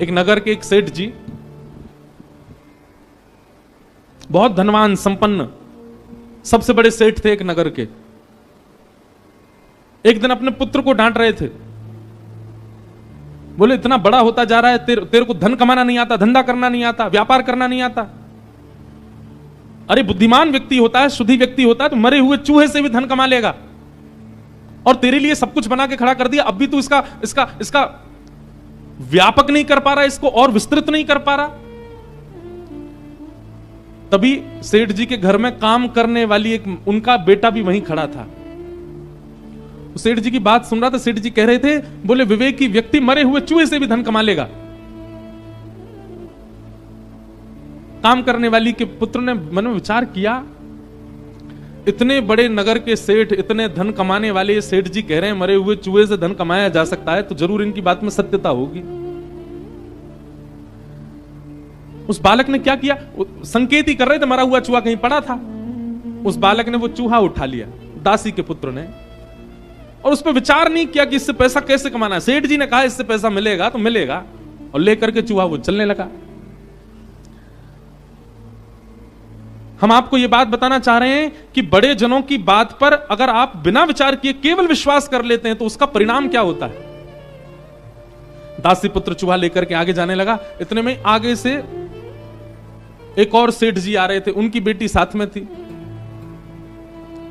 एक नगर के एक सेठ जी, बहुत धनवान संपन्न, सबसे बड़े सेठ थे एक नगर के। एक दिन अपने पुत्र को डांट रहे थे, बोले इतना बड़ा होता जा रहा है, तेरे को धन कमाना नहीं आता, धंधा करना नहीं आता, व्यापार करना नहीं आता। अरे बुद्धिमान व्यक्ति होता है, शुद्धि व्यक्ति होता है तो मरे हुए चूहे से भी धन कमा लेगा, और तेरे लिए सब कुछ बना के खड़ा कर दिया, अब भी तू इसका व्यापक नहीं कर पा रहा, इसको और विस्तृत नहीं कर पा रहा। तभी सेठ जी के घर में काम करने वाली एक उनका बेटा भी वहीं खड़ा था। सेठ जी की बात सुन रहा था। सेठ जी कह रहे थे, बोले विवेकी व्यक्ति मरे हुए चूहे से भी धन कमा लेगा। काम करने वाली के पुत्र ने मन में विचार किया, इतने बड़े नगर के सेठ, इतने धन कमाने वाले सेठ जी कह रहे हैं मरे हुए चूहे से धन कमाया जा सकता है, तो जरूर इनकी बात में सत्यता होगी। उस बालक ने क्या किया, संकेत ही कर रहे थे, मरा हुआ चूहा कहीं पड़ा था। उस बालक ने वो चूहा उठा लिया, दासी के पुत्र ने, और उस पर विचार नहीं किया कि इससे पैसा कैसे कमाना है। सेठ जी ने कहा इससे पैसा मिलेगा तो मिलेगा, और लेकर के चूहा वो चलने लगा। हम आपको यह बात बताना चाह रहे हैं कि बड़े जनों की बात पर अगर आप बिना विचार किए केवल विश्वास कर लेते हैं तो उसका परिणाम क्या होता है। दासी पुत्र चूहा लेकर के आगे जाने लगा। इतने में आगे से एक और सेठ जी आ रहे थे, उनकी बेटी साथ में थी।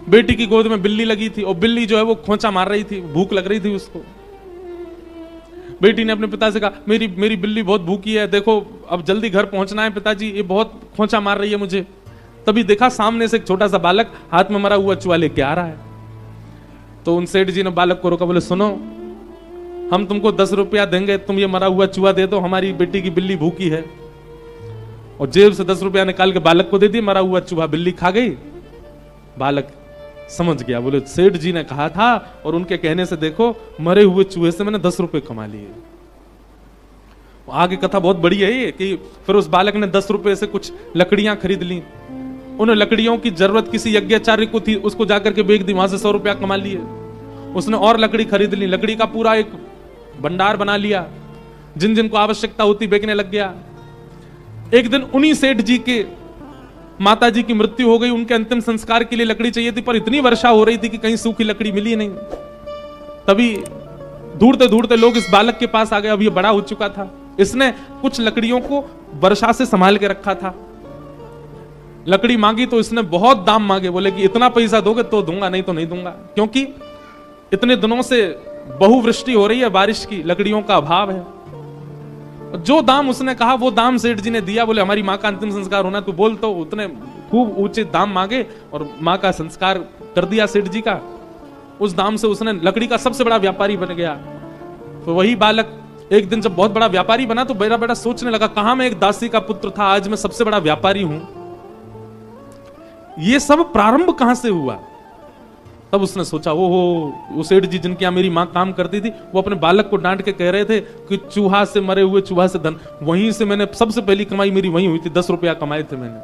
बेटी की गोद में बिल्ली लगी थी, और बिल्ली जो है वो खोंचा मार रही थी, भूख लग रही थी उसको। बेटी ने अपने पिता से कहा, मेरी बिल्ली बहुत भूखी है, देखो अब जल्दी घर पहुंचना है पिताजी, ये बहुत खोंचा मार रही है मुझे। तभी देखा सामने से एक छोटा सा बालक हाथ में मरा हुआ चूहा लेके आ रहा है। तो उन सेठ जी ने बालक को रोका, बोले सुनो, हम तुमको 10 रुपया देंगे, तुम ये मरा हुआ चूहा दे दो, हमारी बेटी की बिल्ली भूखी है। और जेब से 10 रुपया निकाल के बालक को दे दिया, मरा हुआ चूहा बिल्ली खा गई। बालक समझ गया, बोले सेठ जी ने कहा था, और उनके कहने से देखो मरे हुए चूहे से मैंने 10 रुपए कमा लिए। आगे कथा बहुत बड़ी है ये, कि फिर उस बालक ने 10 रुपए से कुछ लकड़ियां खरीद ली। उन लकड़ियों की जरूरत किसी यज्ञाचार्य को थी, उसको जाकर के बेच दी, वहां से 100 रुपया कमा लिए। उसने और लकड़ी खरीद ली, लकड़ी का पूरा एक भंडार बना लिया, जिन जिनको आवश्यकता होती बेचने लग गया। एक दिन उन्हीं सेठ जी के माता जी की मृत्यु हो गई, उनके अंतिम संस्कार के लिए लकड़ी चाहिए थी, पर इतनी वर्षा हो रही थी कि कहीं सूखी लकड़ी मिली नहीं। तभी ढूंढते ढूंढते लोग इस बालक के पास आ गए। अब ये बड़ा हो चुका था, इसने कुछ लकड़ियों को वर्षा से संभाल के रखा था। लकड़ी मांगी तो इसने बहुत दाम मांगे, बोले कि इतना पैसा दोगे तो दूंगा, नहीं तो नहीं दूंगा, क्योंकि इतने दिनों से बहुवृष्टि हो रही है, बारिश की, लकड़ियों का अभाव है। जो दाम उसने कहा वो दाम सेठ जी ने दिया। बोले हमारी माँ का अंतिम संस्कार होना, तू बोल, तो उतने खूब ऊंचे दाम मांगे और माँ का संस्कार कर दिया सेठ जी का। उस दाम से उसने लकड़ी का सबसे बड़ा व्यापारी बन गया। तो वही बालक एक दिन जब बहुत बड़ा व्यापारी बना तो बेटा बेटा सोचने लगा, कहां मैं एक दासी का पुत्र था, आज मैं सबसे बड़ा व्यापारी हूं। ये सब प्रारंभ कहां से हुआ। तब उसने सोचा, वो सेठ जी जिनके यहां मेरी मां काम करती थी, वो अपने बालक को डांट के कह रहे थे कि चूहा से, मरे हुए चूहा से धन, वहीं से मैंने सबसे पहली कमाई मेरी वहीं हुई थी, 10 रुपया कमाए थे मैंने।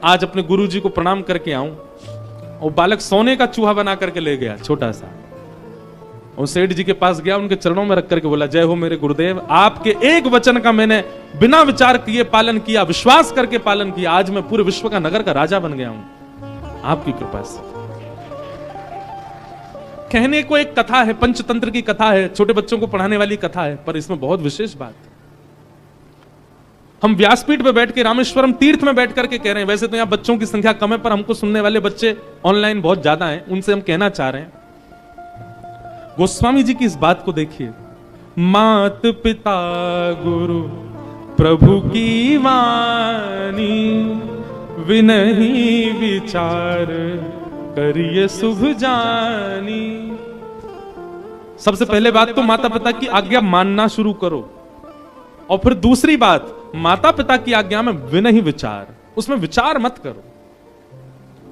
आज अपने गुरुजी को प्रणाम करके आऊं। और बालक सोने का चूहा बना करके ले गया, छोटा सा, और सेठ जी के पास गया, उनके चरणों में रख करके बोला, जय हो मेरे गुरुदेव, आपके एक वचन का मैंने बिना विचार किए पालन किया, विश्वास करके पालन किया, आज मैं पूरे विश्व का, नगर का राजा बन गया हूं आपकी कृपा से। कहने को एक कथा है, पंचतंत्र की कथा है, छोटे बच्चों को पढ़ाने वाली कथा है, पर इसमें बहुत विशेष बात है। हम व्यासपीठ पे बैठ के, रामेश्वरम तीर्थ में बैठ करके कह रहे हैं, वैसे तो यहां बच्चों की संख्या कम है, पर हमको सुनने वाले बच्चे ऑनलाइन बहुत ज्यादा हैं, उनसे हम कहना चाह रहे हैं, गोस्वामी जी की इस बात को देखिए, मात पिता गुरु प्रभु की वाणी, विनही विचार करिए शुभ जानी। सबसे पहले बात तो माता पिता की आज्ञा मानना शुरू करो, और फिर दूसरी बात, माता पिता की आज्ञा में विनही विचार, उसमें विचार मत करो,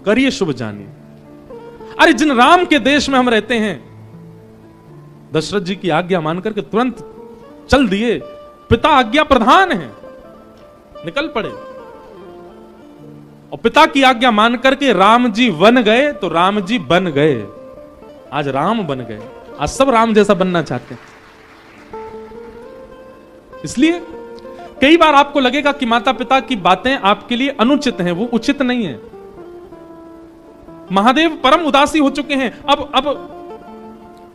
करिए शुभ जानी। अरे जिन राम के देश में हम रहते हैं, दशरथ जी की आज्ञा मान करके तुरंत चल दिए, पिता आज्ञा प्रधान है, निकल पड़े, और पिता की आज्ञा मान करके राम जी वन गए तो राम जी बन गए, आज राम बन गए। आज सब राम जैसा बनना चाहते हैं। इसलिए कई बार आपको लगेगा कि माता पिता की बातें आपके लिए अनुचित हैं, वो उचित नहीं है। महादेव परम उदासी हो चुके हैं, अब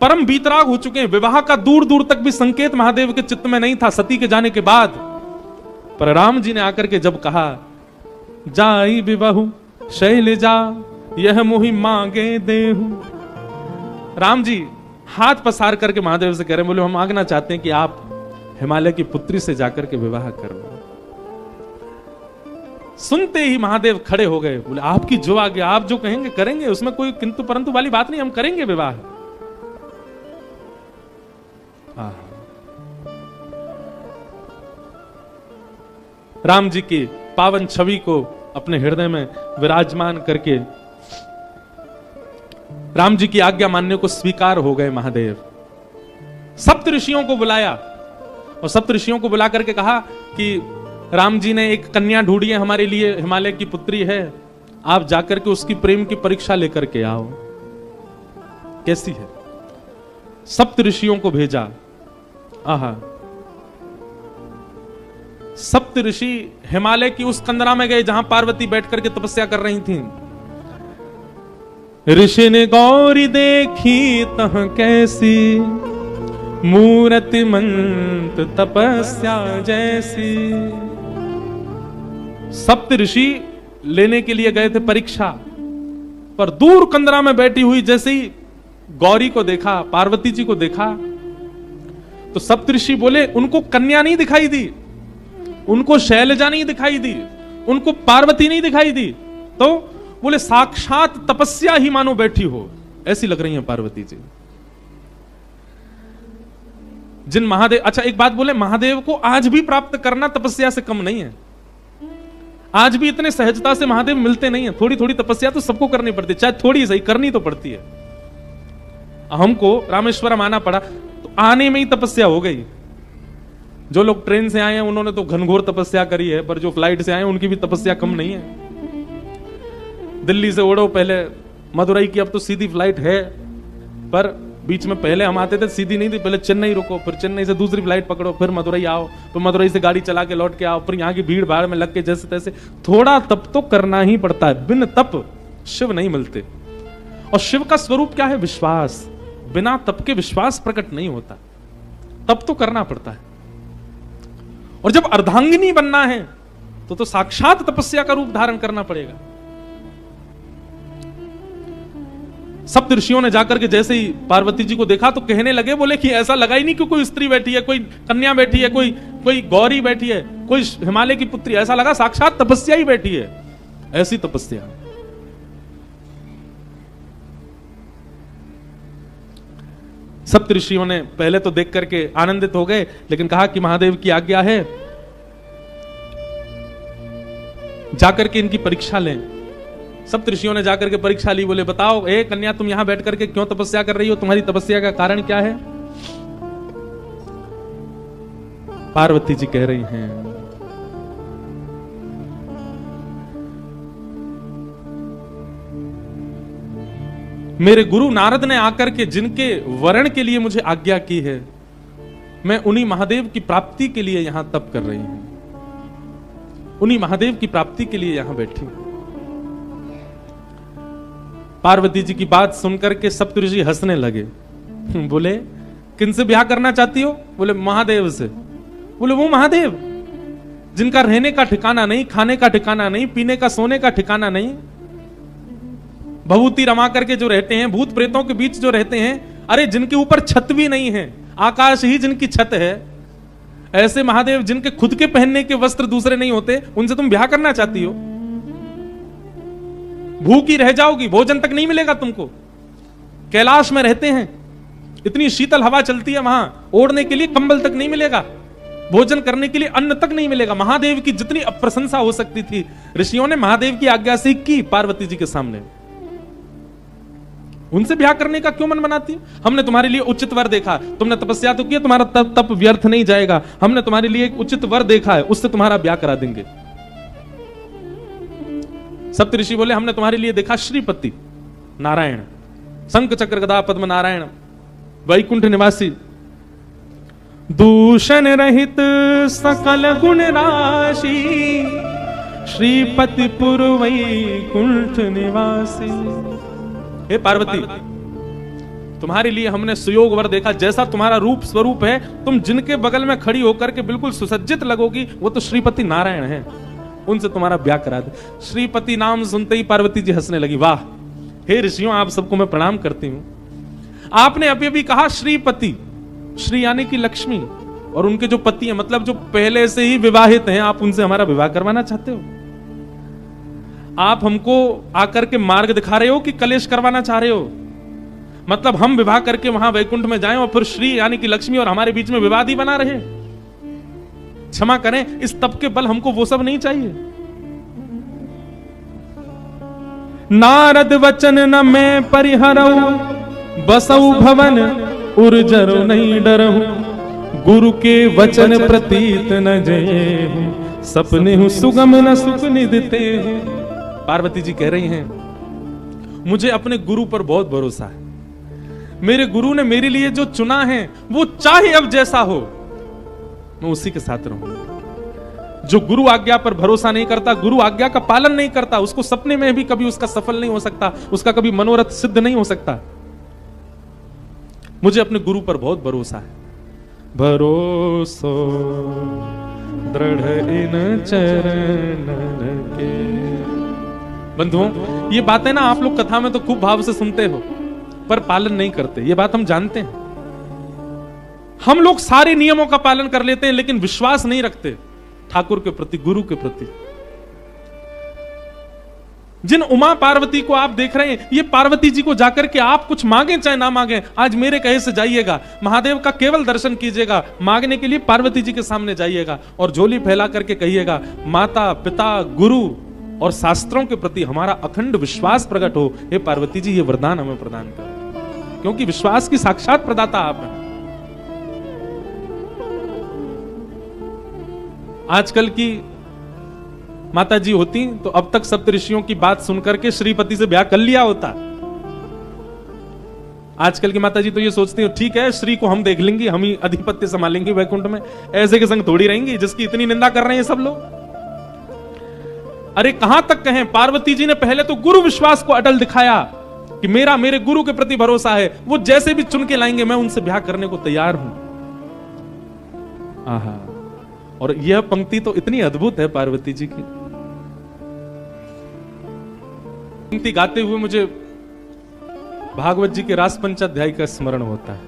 परम बीतराग हो चुके हैं। विवाह का दूर दूर तक भी संकेत महादेव के चित्त में नहीं था सती के जाने के बाद। पर राम जी ने आकर के जब कहा, जाई विवाहु शैलजा यह मोहि मांगे देहु, राम जी हाथ पसार करके महादेव से कह रहे हैं, बोले हम मांगना चाहते हैं कि आप हिमालय की पुत्री से जाकर के विवाह करो। सुनते ही महादेव खड़े हो गए, बोले आपकी जो आगे, आप जो कहेंगे करेंगे, उसमें कोई किंतु परंतु वाली बात नहीं, हम करेंगे विवाह। राम जी की पावन छवि को अपने हृदय में विराजमान करके राम जी की आज्ञा मानने को स्वीकार हो गए महादेव। सप्त ऋषियों को बुलाया और सप्त ऋषियों को बुला करके कहा कि राम जी ने एक कन्या ढूंढी है हमारे लिए, हिमालय की पुत्री है, आप जाकर के उसकी प्रेम की परीक्षा लेकर के आओ, कैसी है। सप्त ऋषियों को भेजा। आहा, सप्त ऋषि हिमालय की उस कंदरा में गए जहां पार्वती बैठ करके तपस्या कर रही थी। ऋषि ने गौरी देखी तह कैसी, मूरति मंत तपस्या जैसी। सप्त ऋषि लेने के लिए गए थे परीक्षा, पर दूर कंदरा में बैठी हुई जैसे ही गौरी को देखा, पार्वती जी को देखा, तो सप्त ऋषि बोले उनको कन्या नहीं दिखाई दी, उनको शैलजा नहीं दिखाई दी, उनको पार्वती नहीं दिखाई दी, तो बोले साक्षात तपस्या ही मानो बैठी हो, ऐसी लग रही है पार्वती जी। जिन महादेव, अच्छा एक बात बोले, महादेव को आज भी प्राप्त करना तपस्या से कम नहीं है। आज भी इतने सहजता से महादेव मिलते नहीं है। थोड़ी थोड़ी तपस्या तो सबको करनी पड़ती है, चाहे थोड़ी सही करनी तो पड़ती है। हमको रामेश्वरम आना पड़ा तो आने में ही तपस्या हो गई। जो लोग ट्रेन से आए हैं उन्होंने तो घनघोर तपस्या करी है, पर जो फ्लाइट से आए उनकी भी तपस्या कम नहीं है। दिल्ली से उड़ो पहले मदुरई की, अब तो सीधी फ्लाइट है, पर बीच में पहले हम आते थे सीधी नहीं थी, पहले चेन्नई रुको, फिर चेन्नई से दूसरी फ्लाइट पकड़ो, फिर मदुरई आओ, फिर मदुरई से गाड़ी चला के लौट के आओ, फिर यहाँ की भीड़ भाड़ में लग के जैसे तैसे। थोड़ा तप तो करना ही पड़ता है, बिन तप शिव नहीं मिलते। और शिव का स्वरूप क्या है? विश्वास। बिना तप के विश्वास प्रकट नहीं होता, तप तो करना पड़ता है। और जब अर्धांगिनी बनना है तो साक्षात तपस्या का रूप धारण करना पड़ेगा। सप्त ऋषियों ने जाकर के जैसे ही पार्वती जी को देखा तो कहने लगे, बोले कि ऐसा लगा ही नहीं कि कोई स्त्री बैठी है, कोई कन्या बैठी है, कोई गौरी बैठी है, कोई हिमालय की पुत्री, ऐसा लगा साक्षात तपस्या ही बैठी है। ऐसी तपस्या। सप्त ऋषियों ने पहले तो देख करके आनंदित हो गए, लेकिन कहा कि महादेव की आज्ञा है, जाकर के इनकी परीक्षा लें। सप्त ऋषियों ने जाकर के परीक्षा ली। बोले बताओ ए कन्या, तुम यहां बैठ करके क्यों तपस्या कर रही हो? तुम्हारी तपस्या का कारण क्या है? पार्वती जी कह रही हैं, मेरे गुरु नारद ने आकर के जिनके वरण के लिए मुझे आज्ञा की है, मैं उन्हीं महादेव की प्राप्ति के लिए यहां तप कर रही हूं, उन्हीं महादेव की प्राप्ति के लिए यहां बैठी हूं। पार्वती जी की बात सुनकर के सप्त ऋषि हंसने लगे। बोले किनसे ब्याह करना चाहती हो? बोले महादेव से। बोले वो महादेव जिनका रहने का ठिकाना नहीं, खाने का ठिकाना नहीं, पीने का सोने का ठिकाना नहीं, भभूति रमा करके जो रहते हैं, भूत प्रेतों के बीच जो रहते हैं, अरे जिनके ऊपर छत भी नहीं है, आकाश ही जिनकी छत है, ऐसे महादेव जिनके खुद के पहनने के वस्त्र दूसरे नहीं होते, उनसे तुम ब्याह करना चाहती हो? भूखी रह जाओगी, भोजन तक नहीं मिलेगा तुमको। कैलाश में रहते हैं, इतनी शीतल हवा चलती है, वहां ओढ़ने के लिए कंबल तक नहीं मिलेगा, भोजन करने के लिए अन्न तक नहीं मिलेगा। महादेव की जितनी अप्रशंसा हो सकती थी ऋषियों ने महादेव की आज्ञा से की पार्वती जी के सामने। उनसे ब्याह करने का क्यों मन बनाती है? हमने तुम्हारे लिए उचित वर देखा, तुमने तपस्या तो की, तुम्हारा तप व्यर्थ नहीं जाएगा, हमने तुम्हारे लिए एक उचित वर देखा है, उससे तुम्हारा ब्याह करा देंगे। सप्त ऋषि बोले हमने तुम्हारे लिए देखा श्रीपति नारायण, शंख चक्र गदा पद्म नारायण, वैकुंठ निवासी, दूषण रहित सकल गुण राशि, श्रीपति वैकुंठ निवासी। हे पार्वती, तुम्हारे लिए हमने सुयोग वर देखा, जैसा तुम्हारा रूप स्वरूप है, तुम जिनके बगल में खड़ी होकर के बिल्कुल सुसज्जित लगोगी, वो तो श्रीपति नारायण हैं, उनसे तुम्हारा ब्याह करा दे। श्रीपति नाम सुनते ही पार्वती जी हंसने लगी। वाह, हे ऋषियों, आप सबको मैं प्रणाम करती हूं। आपने अभी अभी कहा श्रीपति, श्री यानी कि लक्ष्मी, और उनके जो पति हैं, मतलब जो पहले से ही विवाहित हैं, आप उनसे हमारा विवाह करवाना चाहते हो? आप हमको आकर के मार्ग दिखा रहे हो कि कलेश करवाना चाह रहे हो? मतलब हम विवाह करके वहां वैकुंठ में जाएं और फिर श्री यानी कि लक्ष्मी और हमारे बीच में विवाद ही बना रहे? क्षमा करें, इस तप के बल हमको वो सब नहीं चाहिए। नारद वचन न मैं परिहरऊ, बसऊ भवन उर्जरो नहीं डरहु, गुरु के वचन प्रतीत न जये, सपने हूं सुगम न सुख निधते हैं। पार्वती जी कह रही हैं, मुझे अपने गुरु पर बहुत भरोसा है। मेरे गुरु ने मेरे लिए जो चुना है, वो चाहे अब जैसा हो, मैं उसी के साथ रहूंगा। जो गुरु आज्ञा पर भरोसा नहीं करता, गुरु आज्ञा का पालन नहीं करता, उसको सपने में भी कभी उसका सफल नहीं हो सकता, उसका कभी मनोरथ सिद्ध नहीं हो सकता। मुझे अपने गुरु पर बहुत भरोसा है। भरोसो दृढ़ इन चरणन के। बंधुओं, ये बातें ना आप लोग कथा में तो खूब भाव से सुनते हो, पर पालन नहीं करते, ये बात हम जानते हैं। हम लोग सारे नियमों का पालन कर लेते हैं, लेकिन विश्वास नहीं रखते ठाकुर के प्रति, गुरु के प्रति। जिन उमा पार्वती को आप देख रहे हैं, ये पार्वती जी को जाकर के आप कुछ मांगे चाहे ना मांगे, आज मेरे कहे से जाइएगा, महादेव का केवल दर्शन कीजिएगा, मांगने के लिए पार्वती जी के सामने जाइएगा और झोली फैला करके कहिएगा, माता पिता गुरु और शास्त्रों के प्रति हमारा अखंड विश्वास प्रकट हो। हे पार्वती जी, ये वरदान हमें प्रदान करो, क्योंकि विश्वास की साक्षात प्रदाता आप हैं। आजकल की माता जी होती तो अब तक सप्तऋषियों की बात सुनकर के श्रीपति से ब्याह कर लिया होता। आजकल की माता जी तो ये सोचती है, ठीक है, श्री को हम देख लेंगे, हम ही अधिपत्य संभालेंगे वैकुंठ में, ऐसे के संग थोड़ी रहेंगी जिसकी इतनी निंदा कर रहे हैं सब लोग। अरे कहां तक कहें, पार्वती जी ने पहले तो गुरु विश्वास को अटल दिखाया कि मेरा मेरे गुरु के प्रति भरोसा है, वो जैसे भी चुन के लाएंगे मैं उनसे ब्याह करने को तैयार हूं। आहा, और यह पंक्ति तो इतनी अद्भुत है पार्वती जी की। पंक्ति गाते हुए मुझे भागवत जी के रास पंचाध्याय का स्मरण होता है।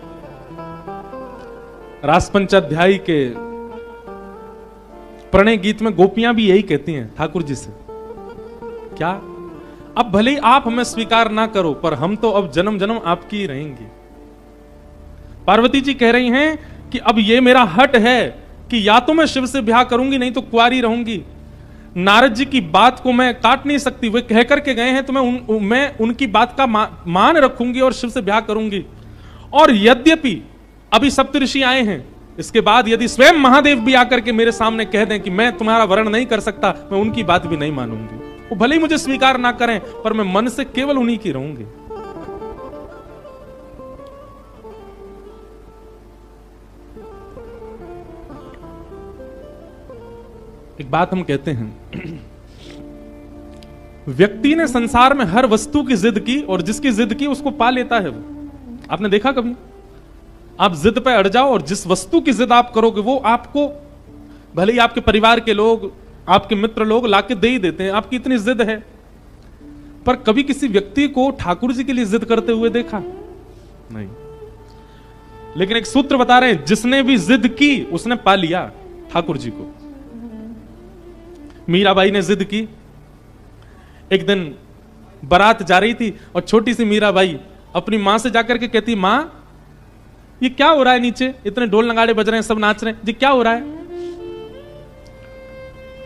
रास पंचाध्याय के प्रणय गीत में गोपियां भी यही कहती हैं ठाकुर जी से, क्या अब भले ही आप हमें स्वीकार ना करो, पर हम तो अब जन्म जन्म आपकी ही रहेंगे। पार्वती जी कह रही हैं कि अब ये मेरा हट है कि या तो मैं शिव से ब्याह करूंगी, नहीं तो कुंवारी रहूंगी। नारद जी की बात को मैं काट नहीं सकती, वे कह करके गए हैं तो मैं उनकी बात का मान रखूंगी और शिव से ब्याह करूंगी। और यद्यपि अभी सप्तऋषि आए हैं, इसके बाद यदि स्वयं महादेव भी आकर के मेरे सामने कह दें कि मैं तुम्हारा वरण नहीं कर सकता, मैं उनकी बात भी नहीं मानूंगी। वो भले ही मुझे स्वीकार ना करें, पर मैं मन से केवल उन्हीं की रहूंगी। एक बात हम कहते हैं, व्यक्ति ने संसार में हर वस्तु की जिद की और जिसकी जिद की उसको पा लेता है। वो आपने देखा कभी? आप जिद पे अड़ जाओ और जिस वस्तु की जिद आप करोगे वो आपको, भले ही आपके परिवार के लोग, आपके मित्र लोग लाके दे ही देते हैं, आपकी इतनी जिद है। पर कभी किसी व्यक्ति को ठाकुर जी के लिए जिद करते हुए देखा नहीं। लेकिन एक सूत्र बता रहे हैं, जिसने भी जिद की उसने पा लिया ठाकुर जी को। मीराबाई ने जिद की, एक दिन बारात जा रही थी और छोटी सी मीराबाई अपनी मां से जाकर के कहती, मां ये क्या हो रहा है, नीचे इतने ढोल नगाड़े बज रहे हैं, सब नाच रहे हैं, ये क्या हो रहा है?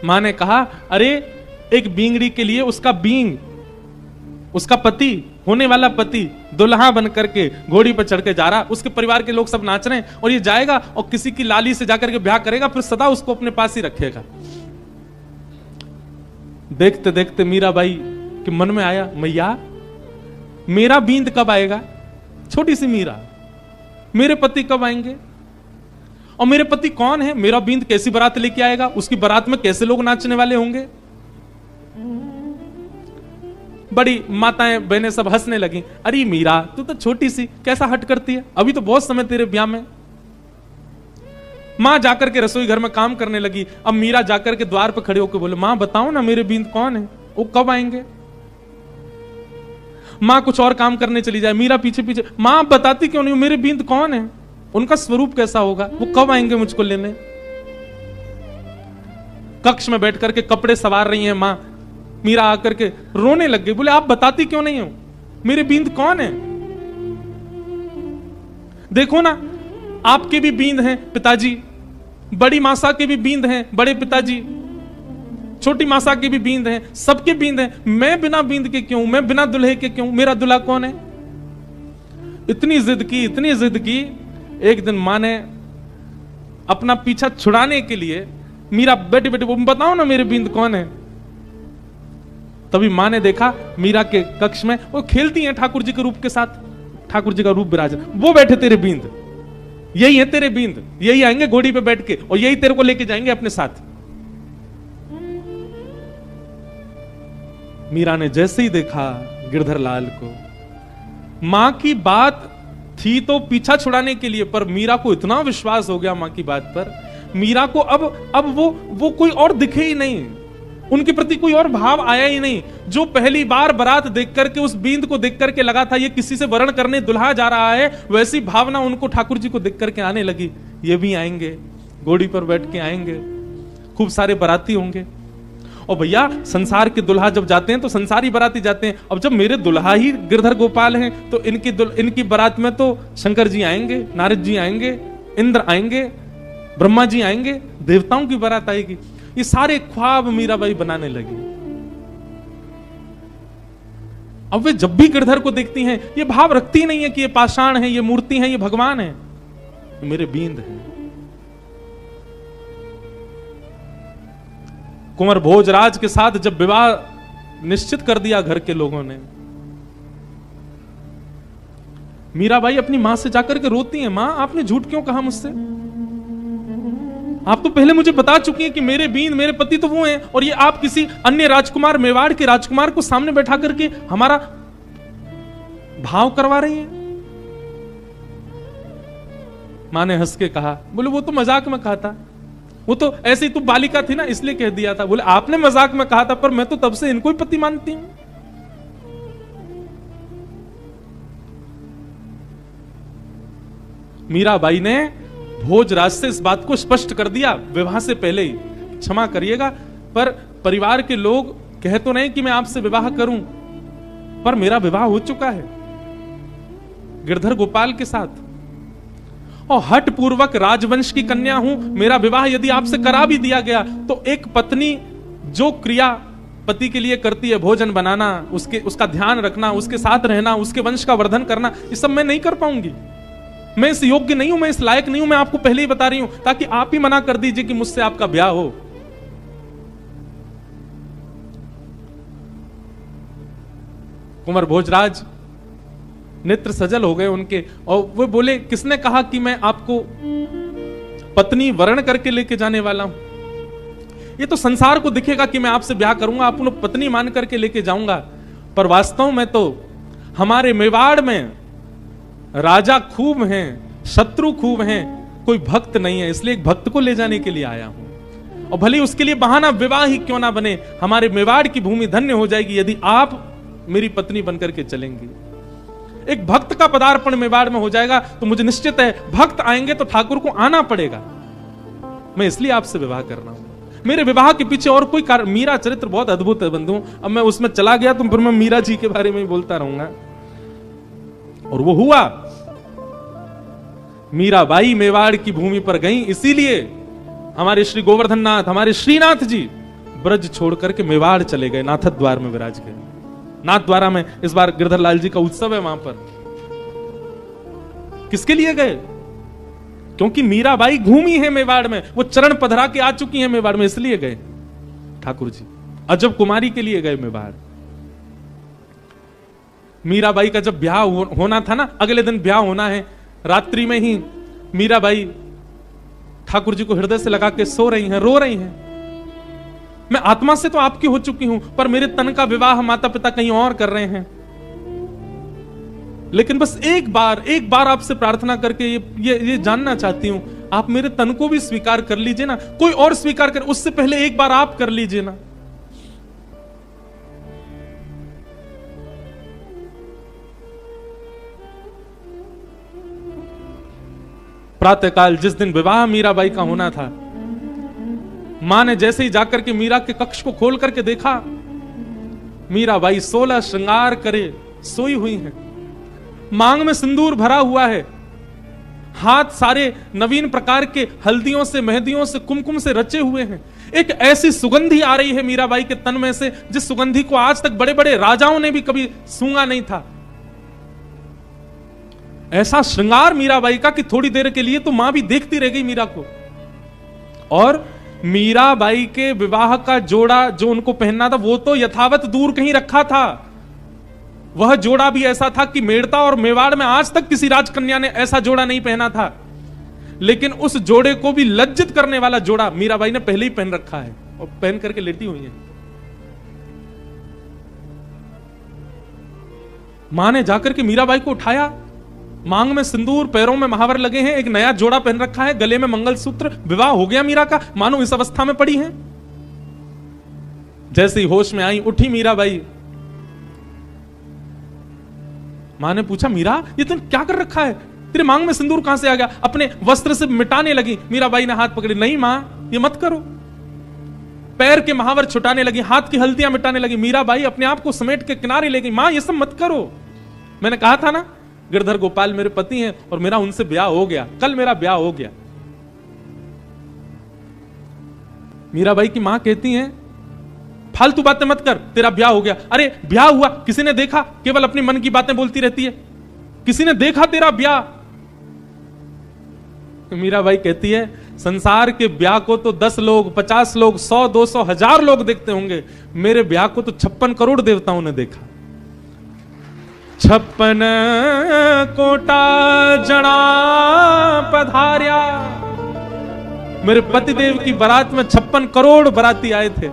मां ने कहा, अरे एक बींगड़ी के लिए उसका बींग, उसका पति, होने वाला पति दुल्हा बन करके घोड़ी पर चढ़ के जा रहा, उसके परिवार के लोग सब नाच रहे हैं और ये जाएगा और किसी की लाली से जाकर के ब्याह करेगा, फिर सदा उसको अपने पास ही रखेगा। देखते देखते मीराबाई के मन में आया, मैया मेरा बींद कब आएगा? छोटी सी मीरा, मेरे पति कब आएंगे? और मेरे पति कौन है, मेरा बींद कैसी बारात लेके आएगा, उसकी बारात में कैसे लोग नाचने वाले होंगे। बड़ी माताएं बहनें सब हंसने लगी, अरे मीरा तू तो छोटी सी कैसा हट करती है, अभी तो बहुत समय तेरे ब्याह में। मां जाकर के रसोई घर में काम करने लगी। अब मीरा जाकर के द्वार पर खड़े होकर बोले, मां बताओ ना मेरे बींद कौन है, वो कब आएंगे। मां कुछ और काम करने चली जाए, मीरा पीछे पीछे, मां बताती क्यों नहीं मेरे बींद कौन है, उनका स्वरूप कैसा होगा, वो कब आएंगे मुझको लेने। कक्ष में बैठ करके कपड़े सवार रही हैं मां, मीरा आकर के रोने लग गई, बोले आप बताती क्यों नहीं हो, मेरे बींद कौन है। देखो ना आपके भी बींद हैं पिताजी, बड़ी मासा के भी बींद हैं बड़े पिताजी, छोटी मासा के भी बींद हैं, सबके बींद हैं, मैं बिना बींद के क्यों, मैं बिना दुल्हे के क्यों, मेरा दूल्हा कौन है। इतनी जिद की, इतनी जिद की, एक दिन मां ने अपना पीछा छुड़ाने के लिए, मीरा बेटे बेटे बताओ ना मेरे बींद कौन है। तभी मां ने देखा मीरा के कक्ष में वो खेलती हैं ठाकुर जी के रूप के साथ, ठाकुर जी का रूप विराजन, वो बैठे तेरे बींद, यही है तेरे बींद, यही आएंगे घोड़ी पे बैठ के और यही तेरे को लेके जाएंगे अपने साथ। मीरा ने जैसे ही देखा गिरधर लाल को, मां की बात थी तो पीछा छुड़ाने के लिए, पर मीरा को इतना विश्वास हो गया मां की बात पर, मीरा को अब वो कोई और दिखे ही नहीं, उनके प्रति कोई और भाव आया ही नहीं। जो पहली बार बारात देख करके उस बींद को देख करके लगा था ये किसी से वरण करने दुल्हा जा रहा है, वैसी भावना उनको ठाकुर जी को देख करके आने लगी, ये भी आएंगे, घोड़ी पर बैठ के आएंगे, खूब सारे बाराती होंगे। और भैया संसार के दुल्हा जब जाते हैं तो संसारी बाराती जाते हैं, अब जब मेरे दुल्हा ही गिरधर गोपाल हैं तो इनकी बारात में तो शंकर जी आएंगे, नारद जी आएंगे, इंद्र आएंगे, ब्रह्मा जी आएंगे, देवताओं की बारात आएगी। ये सारे ख्वाब मीराबाई बनाने लगी। अब वे जब भी गिरधर को देखती हैं ये भाव रखती नहीं है कि ये पाषाण है, ये मूर्ति है, ये भगवान है, ये मेरे बींद है। कुंवर भोजराज के साथ जब विवाह निश्चित कर दिया घर के लोगों ने, मीराबाई अपनी मां से जाकर के रोती है, मां आपने झूठ क्यों कहा मुझसे, आप तो पहले मुझे बता चुकी हैं कि मेरे बींद, मेरे पति तो वो हैं, और ये आप किसी अन्य राजकुमार, मेवाड़ के राजकुमार को सामने बैठा करके हमारा भाव करवा रही हैं। मां ने हंस के कहा, बोले वो तो मजाक में कहा था, वो तो ऐसे ही तू बालिका थी ना इसलिए कह दिया था। बोले आपने मजाक में कहा था, पर मैं तो तब से इनको ही पति मानती हूं। मीराबाई ने भोजराज से इस बात को स्पष्ट कर दिया विवाह से पहले ही, क्षमा करिएगा पर परिवार के लोग कह तो नहीं कि मैं आपसे विवाह करूं, पर मेरा विवाह हो चुका है गिरधर गोपाल के साथ, और हट पूर्वक राजवंश की कन्या हूं। मेरा विवाह यदि आपसे करा भी दिया गया तो एक पत्नी जो क्रिया पति के लिए करती है, भोजन बनाना, उसका ध्यान रखना, उसके साथ रहना, उसके वंश का वर्धन करना, ये सब मैं नहीं कर पाऊंगी। मैं इस योग्य नहीं हूं, मैं इस लायक नहीं हूं, मैं आपको पहले ही बता रही हूं, ताकि आप ही मना कर दीजिए कि मुझसे आपका ब्याह हो। कुंवर भोजराज नेत्र सजल हो गए उनके, और वो बोले किसने कहा कि मैं आपको पत्नी वर्ण करके लेके जाने वाला हूं। ये तो संसार को दिखेगा कि मैं आपसे ब्याह करूंगा, आपको पत्नी मान करके लेके जाऊंगा, पर वास्तव में तो हमारे मेवाड़ में राजा खूब हैं, शत्रु खूब हैं, कोई भक्त नहीं है, इसलिए एक भक्त को ले जाने के लिए आया हूं। और भले उसके लिए बहाना विवाह ही क्यों ना बने, हमारे मेवाड़ की भूमि धन्य हो जाएगी यदि आप मेरी पत्नी बनकर के चलेंगी। एक भक्त का पदार्पण मेवाड़ में हो जाएगा तो मुझे निश्चित है भक्त आएंगे तो ठाकुर को आना पड़ेगा। मैं इसलिए आपसे विवाह कर रहा हूं। मेरे विवाह के पीछे और कोई कारण, मीरा चरित्र बहुत अद्भुत है बंधु, अब मैं उसमें चला गया तो फिर मैं मीरा जी के बारे में ही बोलता रहूंगा। और वो हुआ, मीराबाई मेवाड़ की भूमि पर गई, इसीलिए हमारे श्री गोवर्धन नाथ, हमारे श्रीनाथ जी ब्रज छोड़ करके मेवाड़ चले गए, नाथ द्वार में विराज गए। नाथ द्वारा में इस बार गिरधर लाल जी का उत्सव है वहां पर। किसके लिए गए? क्योंकि मीराबाई घूमी है मेवाड़ में, वो चरण पधरा के आ चुकी है मेवाड़ में, इसलिए गए ठाकुर जी। अजब कुमारी के लिए गए मेवाड़। मीराबाई का जब ब्याह होना था ना, अगले दिन ब्याह होना है, रात्रि में ही मीराबाई ठाकुर जी को हृदय से लगा के सो रही हैं, रो रही हैं। मैं आत्मा से तो आपकी हो चुकी हूं, पर मेरे तन का विवाह माता पिता कहीं और कर रहे हैं। लेकिन बस एक बार आपसे प्रार्थना करके ये जानना चाहती हूं, आप मेरे तन को भी स्वीकार कर लीजिए ना, कोई और स्वीकार कर, उससे पहले एक बार आप कर लीजिए ना। प्रातःकाल जिस दिन विवाह मीराबाई का होना था, मां ने जैसे ही जाकर के मीरा के कक्ष को खोल करके देखा, मीराबाई 16 श्रृंगार करे सोई हुई हैं। मांग में सिंदूर भरा हुआ है, हाथ सारे नवीन प्रकार के हल्दियों से, मेहंदियों से, कुमकुम से रचे हुए हैं। एक ऐसी सुगंधी आ रही है मीराबाई के तन में से, जिस सुगंधी को आज तक बड़े बड़े राजाओं ने भी कभी सूंघा नहीं था। ऐसा श्रृंगार मीराबाई का कि थोड़ी देर के लिए तो मां भी देखती रह गई मीरा को। और मीराबाई के विवाह का जोड़ा जो उनको पहनना था, वो तो यथावत दूर कहीं रखा था। वह जोड़ा भी ऐसा था कि मेड़ता और मेवाड़ में आज तक किसी राजकन्या ने ऐसा जोड़ा नहीं पहना था। लेकिन उस जोड़े को भी लज्जित करने वाला जोड़ा मीराबाई ने पहले ही पहन रखा है और पहन करके लेटी हुई है। मां ने जाकर के मीराबाई को उठाया, मांग में सिंदूर, पैरों में महावर लगे हैं, एक नया जोड़ा पहन रखा है, गले में मंगलसूत्र, विवाह हो गया मीरा का, मानो इस अवस्था में पड़ी है। जैसे ही होश में आई, उठी मीराबाई। मां ने पूछा, मीरा ये तुमने क्या कर रखा है, तेरे मांग में सिंदूर कहां से आ गया? अपने वस्त्र से मिटाने लगी। मीराबाई ने हाथ पकड़े, नहीं मां ये मत करो। पैर के महावर छुटाने लगी, हाथ की हल्दियां मिटाने लगी। मीराबाई अपने आप को समेट के किनारे ले गई, मां ये सब मत करो। मैंने कहा था ना, गिरधर गोपाल मेरे पति हैं और मेरा उनसे ब्याह हो गया, कल मेरा ब्याह हो गया। मीराबाई की मां कहती हैं, फालतू बातें मत कर, तेरा ब्याह हो गया। अरे ब्याह हुआ, किसी ने देखा? केवल अपनी मन की बातें बोलती रहती है। किसी ने देखा तेरा ब्याह? मीराबाई कहती है, संसार के ब्याह को तो 10 लोग, 50 लोग, 100, 200, 1000 लोग देखते होंगे, मेरे ब्याह को तो 56 करोड़ देवताओं ने देखा। 56 कोटा जना पधार्या। मेरे पतिदेव की बारात में 56 करोड़ बाराती आए थे।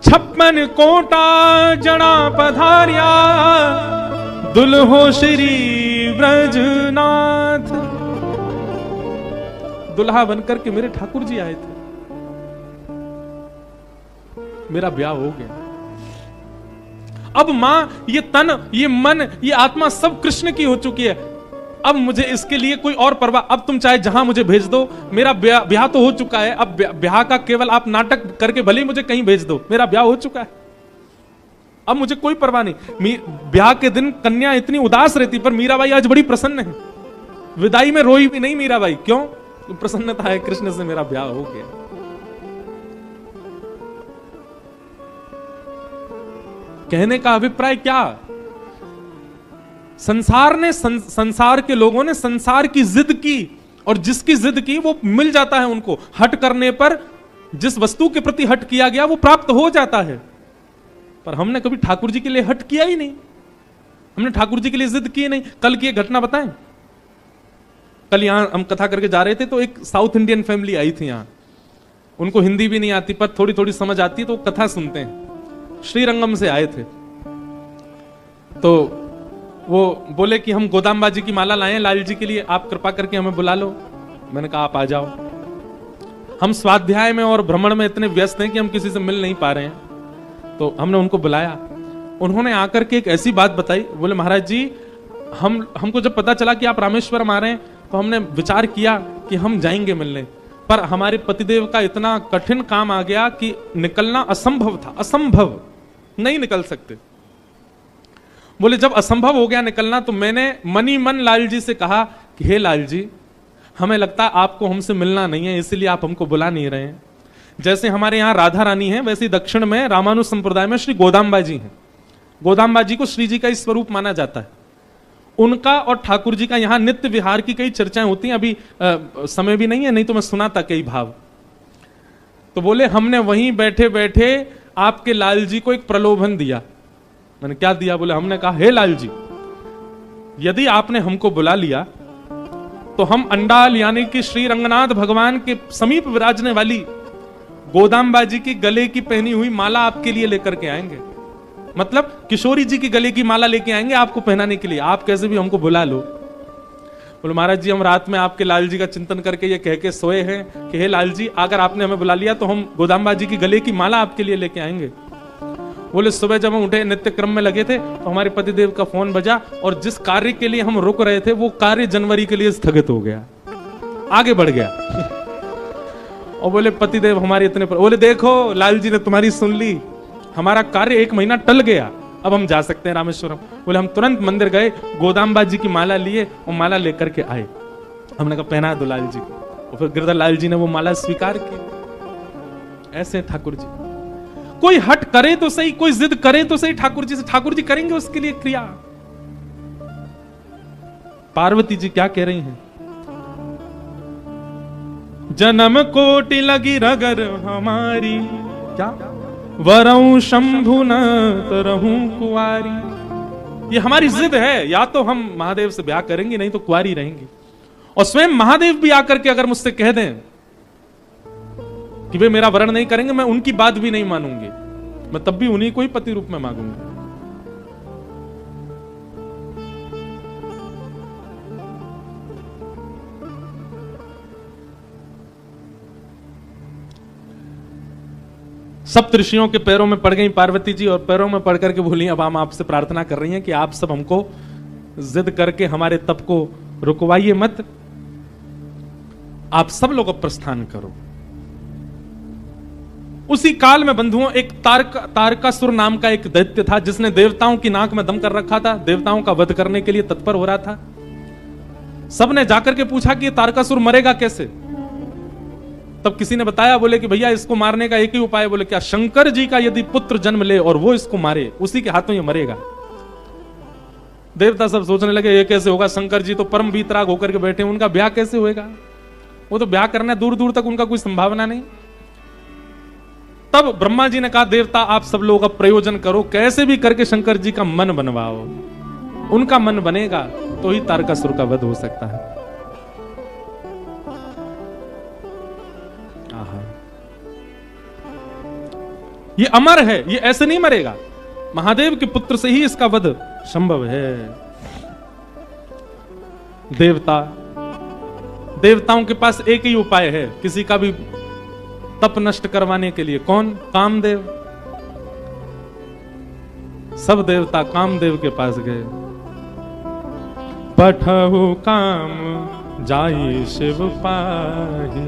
56 कोटा जना पधार्या, दुल्हो श्री ब्रजनाथ। दुल्हा बनकर के मेरे ठाकुर जी आए थे, मेरा ब्याह हो गया। अब मां, ये तन, ये मन, ये आत्मा सब कृष्ण की हो चुकी है। अब मुझे इसके लिए कोई और परवाह, अब तुम चाहे जहां मुझे भेज दो, मेरा ब्याह तो हो चुका है। अब ब्याह का केवल आप नाटक करके भले ही मुझे कहीं भेज दो, मेरा ब्याह हो चुका है। अब मुझे कोई परवाह नहीं। ब्याह के दिन कन्या इतनी उदास रहती, पर मीराबाई आज बड़ी प्रसन्न है। विदाई में रोई भी नहीं मीराबाई, क्यों? प्रसन्नता है, कृष्ण से मेरा ब्याह हो गया। कहने का अभिप्राय क्या? संसार ने, संसार के लोगों ने संसार की जिद की, और जिसकी जिद की वो मिल जाता है उनको। हट करने पर जिस वस्तु के प्रति हट किया गया वो प्राप्त हो जाता है। पर हमने कभी ठाकुर जी के लिए हट किया ही नहीं, हमने ठाकुर जी के लिए जिद की नहीं। कल की एक घटना बताएं। कल यहां हम कथा करके जा रहे थे, तो एक साउथ इंडियन फैमिली आई थी यहां। उनको हिंदी भी नहीं आती, पर थोड़ी थोड़ी समझ आती है, तो कथा सुनते हैं। श्रीरंगम से आए थे, तो वो बोले कि हम गोदाम्बा जी की माला लाए हैं लाल जी के लिए, आप कृपा करके हमें बुला लो। मैंने कहा आप आ जाओ। हम स्वाध्याय में और भ्रमण में इतने व्यस्त हैं कि हम किसी से मिल नहीं पा रहे हैं। तो हमने उनको बुलाया। उन्होंने आकर के एक ऐसी बात बताई, बोले महाराज जी, हमको जब पता चला कि आप रामेश्वरम आ रहे हैं, तो हमने विचार किया कि हम जाएंगे मिलने, पर हमारे पतिदेव का इतना कठिन काम आ गया कि निकलना असंभव था। असंभव, नहीं निकल सकते। बोले जब असंभव हो गया निकलना, तो मैंने मनी मन लाल जी से कहा कि हे लाल जी, हमें लगता है आपको हमसे मिलना नहीं है, इसलिए आप हमको बुला नहीं रहे हैं। जैसे हमारे यहाँ राधा रानी है, वैसे दक्षिण में रामानुज संप्रदाय में श्री गोदाम्बा जी हैं। गोदाम्बा जी को श्री जी का ही स्वरूप माना जाता है। उनका और ठाकुर जी का यहाँ नित्य विहार की कई चर्चाएं होती हैं। अभी समय भी नहीं है, नहीं तो मैं सुनाता कई भाव। तो बोले हमने वहीं बैठे बैठे आपके लाल जी को एक प्रलोभन दिया। मैंने क्या दिया? बोले हमने कहा हे लाल जी, यदि आपने हमको बुला लिया तो हम अंडाल यानी कि श्री रंगनाथ भगवान के समीप विराजने वाली गोदाम्बा जी की गले की पहनी हुई माला आपके लिए लेकर के आएंगे। मतलब किशोरी जी की गले की माला लेके आएंगे आपको पहनाने के लिए। आप कैसे भी हमको बुला लो। बोले महाराज जी हम रात में आपके लाल जी का चिंतन करके ये कह के सोए हैं कि हे लाल जी अगर आपने हमें बुला लिया तो हम गोदाम्बा जी की गले की माला आपके लिए लेके आएंगे। बोले सुबह जब हम उठे नित्य क्रम में लगे थे तो हमारे पतिदेव का फोन बजा और जिस कार्य के लिए हम रुक रहे थे वो कार्य जनवरी के लिए स्थगित हो गया, आगे बढ़ गया। और बोले पतिदेव हमारे इतने पर, बोले देखो लाल जी ने तुम्हारी सुन ली, हमारा कार्य 1 महीना टल गया, अब हम जा सकते हैं रामेश्वरम। बोले हम तुरंत मंदिर गए, गोदाम्बा जी की माला लिए और माला लेकर के आए। हमने कहा पहना दो लाल जी को, और फिर गिरधर लाल जी ने वो माला स्वीकार की। ऐसे ठाकुर जी कोई हट करे तो सही, कोई जिद करे तो सही, ठाकुर जी से ठाकुर जी करेंगे उसके लिए क्रिया। पार्वती जी क्या कह रही हैं? जन्म कोटि लगी रगर हमारी, क्या वरऊ शंभु न तरहूं कुआरी। ये हमारी जिद है, या तो हम महादेव से ब्याह करेंगे नहीं तो कुआरी रहेंगी। और स्वयं महादेव भी आकर के अगर मुझसे कह दें कि वे मेरा वरण नहीं करेंगे, मैं उनकी बात भी नहीं मानूंगी, मैं तब भी उन्हीं को ही पति रूप में मांगूंगी। सप्त ऋषियों के पैरों में पड़ गई पार्वती जी, और पैरों में पड़ करके बोली अब हम आपसे प्रार्थना कर रही हैं कि आप सब हमको जिद करके हमारे तप को रुकवाइए मत, आप सब लोग अब प्रस्थान करो। उसी काल में बंधुओं एक तारकासुर नाम का एक दैत्य था जिसने देवताओं की नाक में दम कर रखा था, देवताओं का वध करने के लिए तत्पर हो रहा था। सबने जाकर के पूछा कि ये तारकासुर मरेगा कैसे? तब किसी ने बताया, बोले कि भैया इसको मारने का एक ही उपाय। बोले क्या? शंकर जी का यदि पुत्र जन्म ले और वो इसको मारे, उसी के हाथों ये मरेगा। देवता सब सोचने लगे ये कैसे होगा, शंकर जी तो परम वीतराग होकर के बैठे, उनका ब्याह कैसे होएगा? वो तो ब्याह करना दूर दूर तक उनका कोई संभावना नहीं। तब ब्रह्मा जी ने कहा देवता आप सब लोग अब प्रयोजन करो, कैसे भी करके शंकर जी का मन बनवाओ, उनका मन बनेगा तो ही तारकासुर का वध हो सकता है। ये अमर है, ये ऐसे नहीं मरेगा, महादेव के पुत्र से ही इसका वध संभव है। देवताओं के पास एक ही उपाय है किसी का भी तप नष्ट करवाने के लिए। कौन? कामदेव। सब देवता कामदेव के पास गए। पठहु काम जाई शिव पाहि,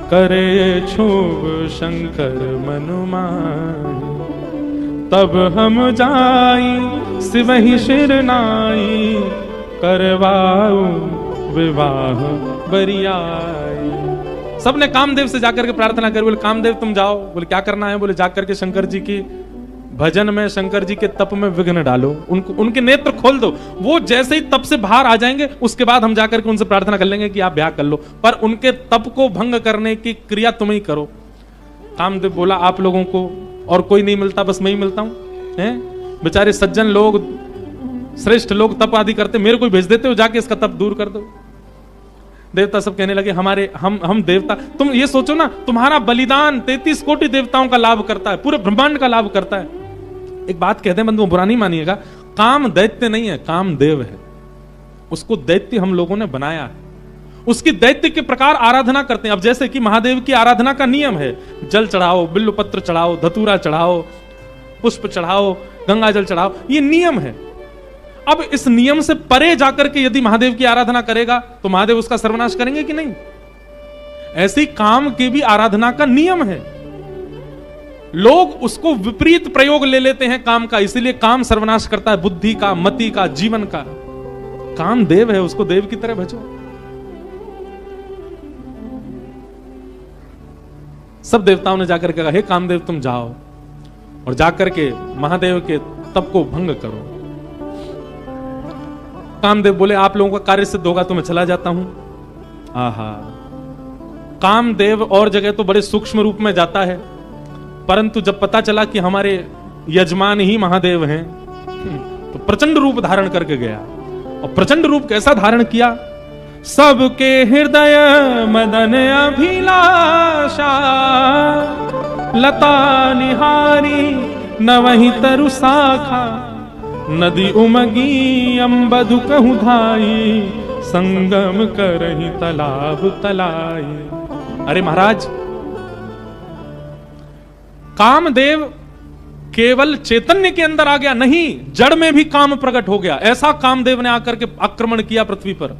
करे छूब शंकर मनु माहि। तब हम जाई सिवहि शिर नाई, करवाऊ विवाह बरियाई। सबने कामदेव से जाकर के प्रार्थना करी। बोले कामदेव तुम जाओ। बोले क्या करना है? बोले जाकर के शंकर जी की भजन में, शंकर जी के तप में विघ्न डालो, उनके नेत्र खोल दो। वो जैसे ही तप से बाहर आ जाएंगे उसके बाद हम जाकर के उनसे प्रार्थना कर लेंगे कि आप ब्याह कर लो, पर उनके तप को भंग करने की क्रिया तुम ही करो। कामदेव बोला आप लोगों को और कोई नहीं मिलता, बस मैं ही मिलता हूं? बेचारे सज्जन लोग, श्रेष्ठ लोग तप आदि करते, मेरे को भेज देते हो जाके इसका तप दूर कर दो। देवता सब कहने लगे हम देवता, तुम ये सोचो ना, तुम्हारा बलिदान 33 कोटि देवताओं का लाभ करता है, पूरे ब्रह्मांड का लाभ करता है। एक बात कहते हैं बंधुओं, बुरा नहीं मानिएगा, काम दैत्य नहीं है, काम देव है। उसको दैत्य हम लोगों ने बनाया है, उसकी दैत्य के प्रकार आराधना करते हैं। अब जैसे कि महादेव की आराधना का नियम है, जल चढ़ाओ, बिल्व पत्र चढ़ाओ, धतूरा चढ़ाओ, पुष्प चढ़ाओ, गंगा जल चढ़ाओ, ये नियम है। अब इस नियम से परे जाकर के यदि महादेव की आराधना करेगा तो महादेव उसका सर्वनाश करेंगे कि नहीं? ऐसी काम की भी आराधना का नियम है, लोग उसको विपरीत प्रयोग ले लेते हैं काम का, इसीलिए काम सर्वनाश करता है बुद्धि का, मति का, जीवन का। काम देव है, उसको देव की तरह भजो। सब देवताओं ने जाकर के कहा हे कामदेव तुम जाओ और जाकर के महादेव के तप को भंग करो। कामदेव बोले आप लोगों का कार्य सिद्ध होगा तो मैं चला जाता हूं। आहा, कामदेव और जगह तो बड़े सूक्ष्म रूप में जाता है, परंतु जब पता चला कि हमारे यजमान ही महादेव हैं तो प्रचंड रूप धारण करके गया। और प्रचंड रूप कैसा धारण किया? सबके हृदय मदन अभिलाषा, लता निहारी न वही तरु शाखा, नदी उमगी अम्बधु कहूं धाई, संगम करही तालाब तलाई। अरे महाराज, कामदेव केवल चैतन्य के अंदर आ गया नहीं, जड़ में भी काम प्रकट हो गया। ऐसा कामदेव ने आकर के आक्रमण किया पृथ्वी पर।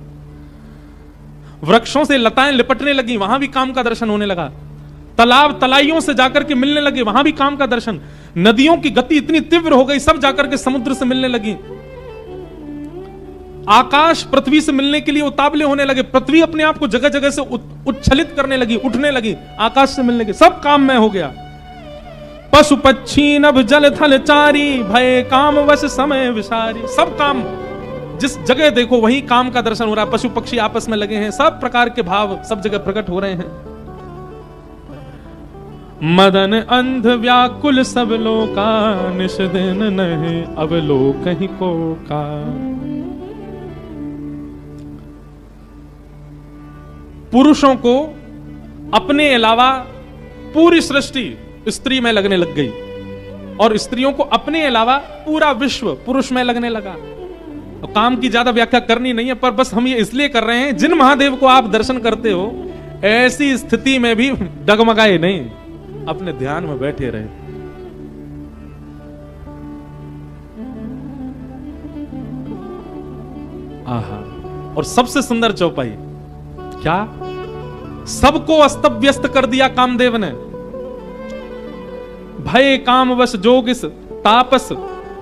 वृक्षों से लताएं लिपटने लगी, वहां भी काम का दर्शन होने लगा। तालाब तलाइयों से जाकर के मिलने लगे, वहां भी काम का दर्शन। नदियों की गति इतनी तीव्र हो गई, सब जाकर के समुद्र से मिलने लगी। आकाश पृथ्वी से मिलने के लिए उतावले होने लगे। पृथ्वी अपने आप को जगह जगह से उच्छलित करने लगी, उठने लगी, आकाश से मिलने के। सब काम में हो गया। पशु पक्षी नभ जल थल चारी, भय काम वश समय विसारी। सब काम, जिस जगह देखो वहीं काम का दर्शन हो रहा है। पशु पक्षी आपस में लगे हैं, सब प्रकार के भाव सब जगह प्रकट हो रहे हैं। मदन अंध व्याकुल सब लोका, निश दिन नहीं अब लोक कहीं को का। पुरुषों को अपने अलावा पूरी सृष्टि स्त्री में लगने लग गई, और स्त्रियों को अपने अलावा पूरा विश्व पुरुष में लगने लगा। और काम की ज्यादा व्याख्या करनी नहीं है, पर बस हम ये इसलिए कर रहे हैं, जिन महादेव को आप दर्शन करते हो ऐसी स्थिति में भी डगमगाए नहीं, अपने ध्यान में बैठे रहे। आहा, और सबसे सुंदर चौपाई क्या, सबको अस्त व्यस्त कर दिया कामदेव ने। भय कामवश जोगिस तापस,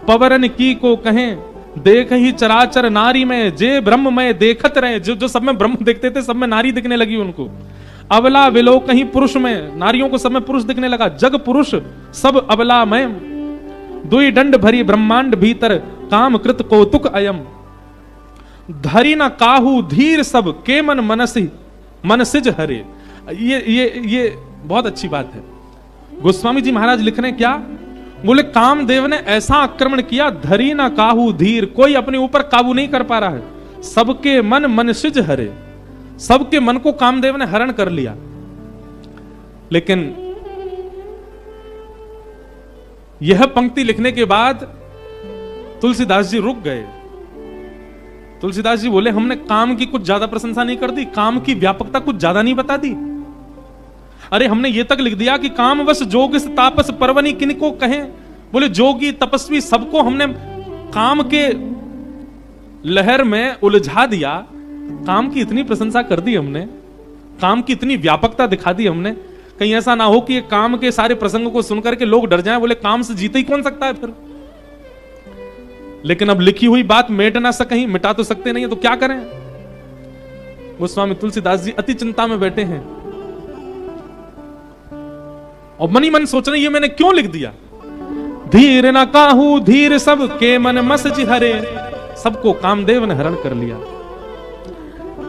पवरन की को कहें, देख ही चराचर नारी में, जे ब्रह्म में देखत रहे। जो सब में ब्रह्म देखते थे, सब में नारी दिखने लगी उनको। अबला विलो कहीं पुरुष में, नारियों को सब में पुरुष दिखने लगा। जग पुरुष सब अबला में, दुई दंड भरी ब्रह्मांड भीतर, काम कृत कौतुक अयम। धरी न काहू धीर सब, के मन मनसी मन सिज हरे। ये बहुत अच्छी बात है। गोस्वामी जी महाराज लिख रहे हैं क्या, बोले कामदेव ने ऐसा आक्रमण किया, धरी ना काहू धीर, कोई अपने ऊपर काबू नहीं कर पा रहा है। सबके मन मनसिज हरे, सबके मन को कामदेव ने हरण कर लिया। लेकिन यह पंक्ति लिखने के बाद तुलसीदास जी रुक गए। तुलसीदास जी बोले, हमने काम की कुछ ज्यादा प्रशंसा नहीं कर दी, काम की व्यापकता कुछ ज्यादा नहीं बता दी। अरे हमने ये तक लिख दिया कि कामवश जोगिस तापस परवनी किनको कहें। बोले जोगी तपस्वी सबको हमने काम के लहर में उलझा दिया। काम की इतनी प्रशंसा कर दी हमने, काम की इतनी व्यापकता दिखा दी हमने। कहीं ऐसा ना हो कि काम के सारे प्रसंगों को सुनकर के लोग डर जाएं, बोले काम से जीते ही कौन सकता है फिर। लेकिन अब लिखी हुई बात मिट ना सकें, मिटा तो सकते नहीं है, तो क्या करें। गोस्वामी तुलसीदास जी अति चिंता में बैठे हैं और मनी मन सोच रहे ये मैंने क्यों लिख दिया। धीर न काहू धीर सब, के मन मसज हरे। सबको कामदेव ने हरण कर लिया।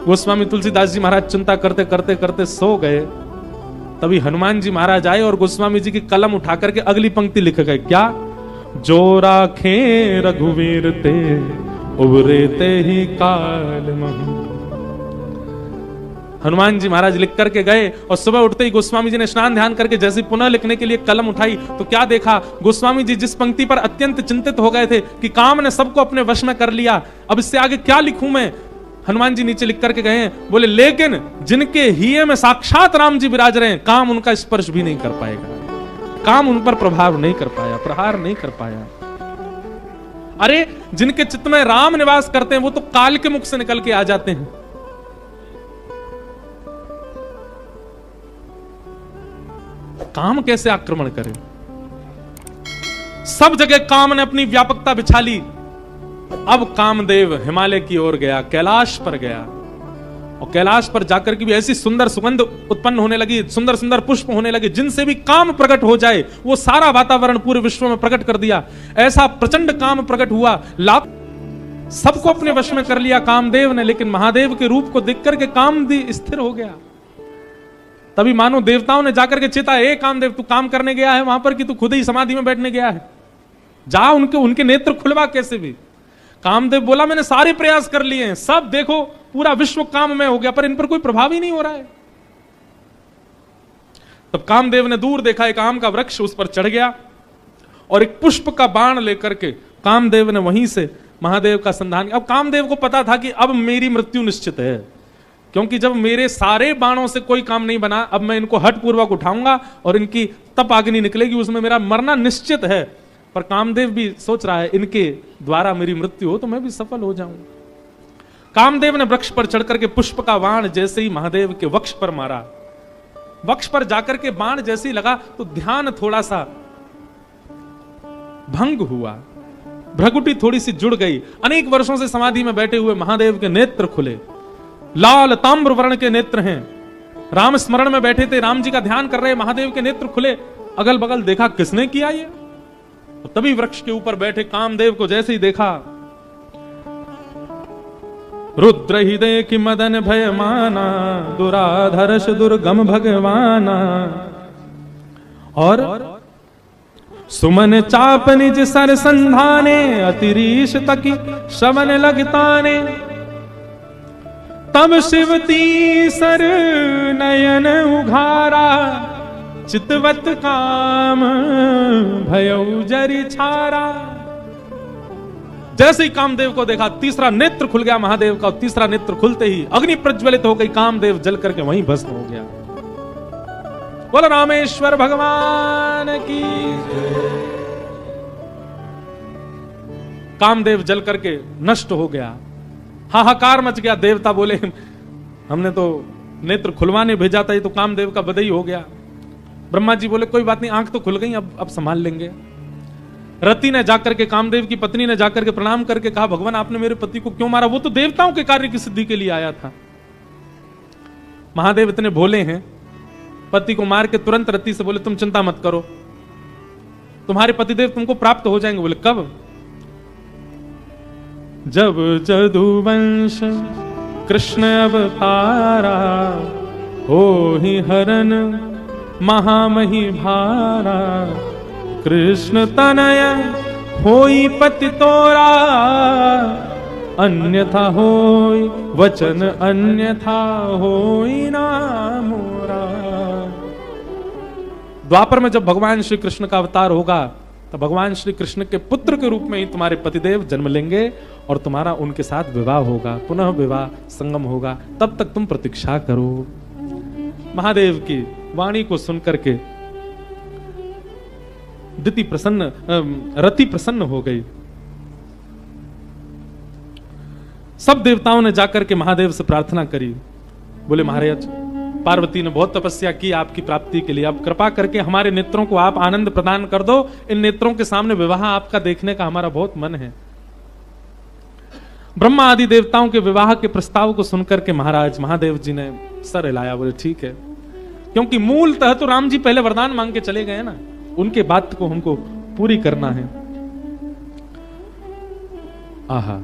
गोस्वामी तुलसीदास जी महाराज चिंता करते करते करते सो गए। तभी हनुमान जी महाराज आए और गोस्वामी जी की कलम उठा करके अगली पंक्ति लिख गए, क्या, जो राखे रघुवीर ते, उबरे ते ही काल महु। हनुमान जी महाराज लिख करके गए और सुबह उठते ही गोस्वामी जी ने स्नान ध्यान करके जैसे पुनः लिखने के लिए कलम उठाई तो क्या देखा, गोस्वामी जी जिस पंक्ति पर अत्यंत चिंतित हो गए थे कि काम ने सबको अपने वश में कर लिया, अब इससे आगे क्या लिखूं मैं। हनुमान जी नीचे लिख करके गए, बोले लेकिन जिनके हिये में साक्षात राम जी विराज रहे हैं, काम उनका स्पर्श भी नहीं कर पाएगा, काम उन पर प्रभाव नहीं कर पाया, प्रहार नहीं कर पाया। अरे जिनके चित्त में राम निवास करते हैं वो तो काल के मुख से निकल के आ जाते हैं। काम कैसे आक्रमण करे। सब जगह काम ने अपनी व्यापकता बिछा ली। अब कामदेव हिमालय की ओर गया, कैलाश पर गया और कैलाश पर जाकर के भी ऐसी सुंदर सुगंध उत्पन्न होने लगी, सुंदर सुंदर पुष्प होने लगे जिनसे भी काम प्रकट हो जाए वो सारा वातावरण पूरे विश्व में प्रकट कर दिया। ऐसा प्रचंड काम प्रकट हुआ, लाख सबको अपने वश में कर लिया कामदेव ने। लेकिन महादेव के रूप को देख करके कामदेव स्थिर हो गया। तभी मानो देवताओं ने जाकर के चेता, ए कामदेव तू काम करने गया है वहां पर कि तू खुद ही समाधि में बैठने गया है, जा उनके नेत्र खुलवा कैसे भी। कामदेव बोला मैंने सारे प्रयास कर लिए हैं, सब देखो पूरा विश्व काम में हो गया, पर इन पर कोई प्रभाव ही नहीं हो रहा है। तब कामदेव ने दूर देखा, एक आम का वृक्ष, उस पर चढ़ गया और एक पुष्प का बाण लेकर के कामदेव ने वहीं से महादेव का संधान। अब कामदेव को पता था कि अब मेरी मृत्यु निश्चित है, क्योंकि जब मेरे सारे बाणों से कोई काम नहीं बना, अब मैं इनको हठ पूर्वक उठाऊंगा और इनकी तप अग्नि निकलेगी, उसमें मेरा मरना निश्चित है। पर कामदेव भी सोच रहा है इनके द्वारा मेरी मृत्यु हो तो मैं भी सफल हो जाऊं। कामदेव ने वृक्ष पर चढ़कर के पुष्प का बाण जैसे ही महादेव के वक्ष पर मारा, वक्ष पर जाकर के बाण जैसे ही लगा तो ध्यान थोड़ा सा भंग हुआ, भ्रकुटी थोड़ी सी जुड़ गई। अनेक वर्षों से समाधि में बैठे हुए महादेव के नेत्र खुले, लाल ताम्र वर्ण के नेत्र हैं। राम स्मरण में बैठे थे, राम जी का ध्यान कर रहे, महादेव के नेत्र खुले। अगल बगल देखा, किसने किया ये? तो तभी वृक्ष के ऊपर बैठे कामदेव को जैसे ही देखा, रुद्र ही देखि मदन भय माना, दुराधर्ष दुर्गम भगवाना। और सुमन चाप निज सर संधाने, अतिरीश तकी शवन लगताने। तब शिवती सर नयन उघारा, चितवत काम भयउ जरि छारा। जैसे ही कामदेव को देखा, तीसरा नेत्र खुल गया महादेव का, और तीसरा नेत्र खुलते ही अग्नि प्रज्वलित हो गई, कामदेव जल करके वहीं भस्म हो गया। बोलो रामेश्वर भगवान की। कामदेव जल करके नष्ट हो गया, हाहाकार मच गया। देवता बोले हमने तो नेत्र खुलवाने भेजा था, ये तो कामदेव का बधाई हो गया। ब्रह्मा जी बोले कोई बात नहीं, आंख तो खुल गई, अब संभाल लेंगे। रति ने जाकर के, कामदेव की पत्नी ने जाकर के प्रणाम करके कहा, भगवान आपने मेरे पति को क्यों मारा? वो तो देवताओं के कार्य की सिद्धि के लिए आया था। महादेव इतने भोले हैं, पति को मार के तुरंत रति से बोले तुम चिंता मत करो, तुम्हारे पतिदेव तुमको प्राप्त हो जाएंगे। बोले कब? जब जदुवंश कृष्ण अवतारा, हो ही हरन महामही भारा। कृष्ण तनय होई पति तोरा, अन्यथा होई वचन अन्यथा होई ना मोरा। द्वापर में जब भगवान श्री कृष्ण का अवतार होगा, तो भगवान श्री कृष्ण के पुत्र के रूप में ही तुम्हारे पतिदेव जन्म लेंगे और तुम्हारा उनके साथ विवाह होगा, पुनः विवाह संगम होगा, तब तक तुम प्रतीक्षा करो। महादेव की वाणी को सुनकर के रति प्रसन्न हो गई। सब देवताओं ने जाकर के महादेव से प्रार्थना करी, बोले महाराज पार्वती ने बहुत तपस्या की आपकी प्राप्ति के लिए, अब कृपा करके हमारे नेत्रों को आप आनंद प्रदान कर दो, इन नेत्रों के सामने विवाह आपका देखने का हमारा बहुत मन है। ब्रह्मा आदि देवताओं के विवाह के प्रस्ताव को सुनकर के महाराज महादेव जी ने सर हिलाया, बोले ठीक है, क्योंकि मूलतः तो राम जी पहले वरदान मांग के चले गए ना, उनके बात को हमको पूरी करना है। आहा,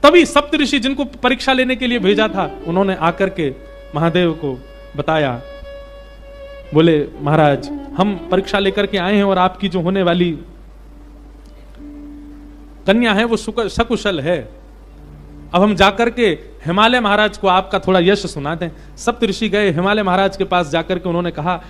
तभी सप्तऋषि जिनको परीक्षा लेने के लिए भेजा था, उन्होंने आकर के महादेव को बताया, बोले महाराज हम परीक्षा लेकर के आए हैं और आपकी जो होने वाली कन्या है वो सकुशल है। अब हम जाकर के हिमालय महाराज को आपका थोड़ा यश सुना दें। सप्तऋषि गए हिमालय महाराज के पास, जाकर के उन्होंने कहा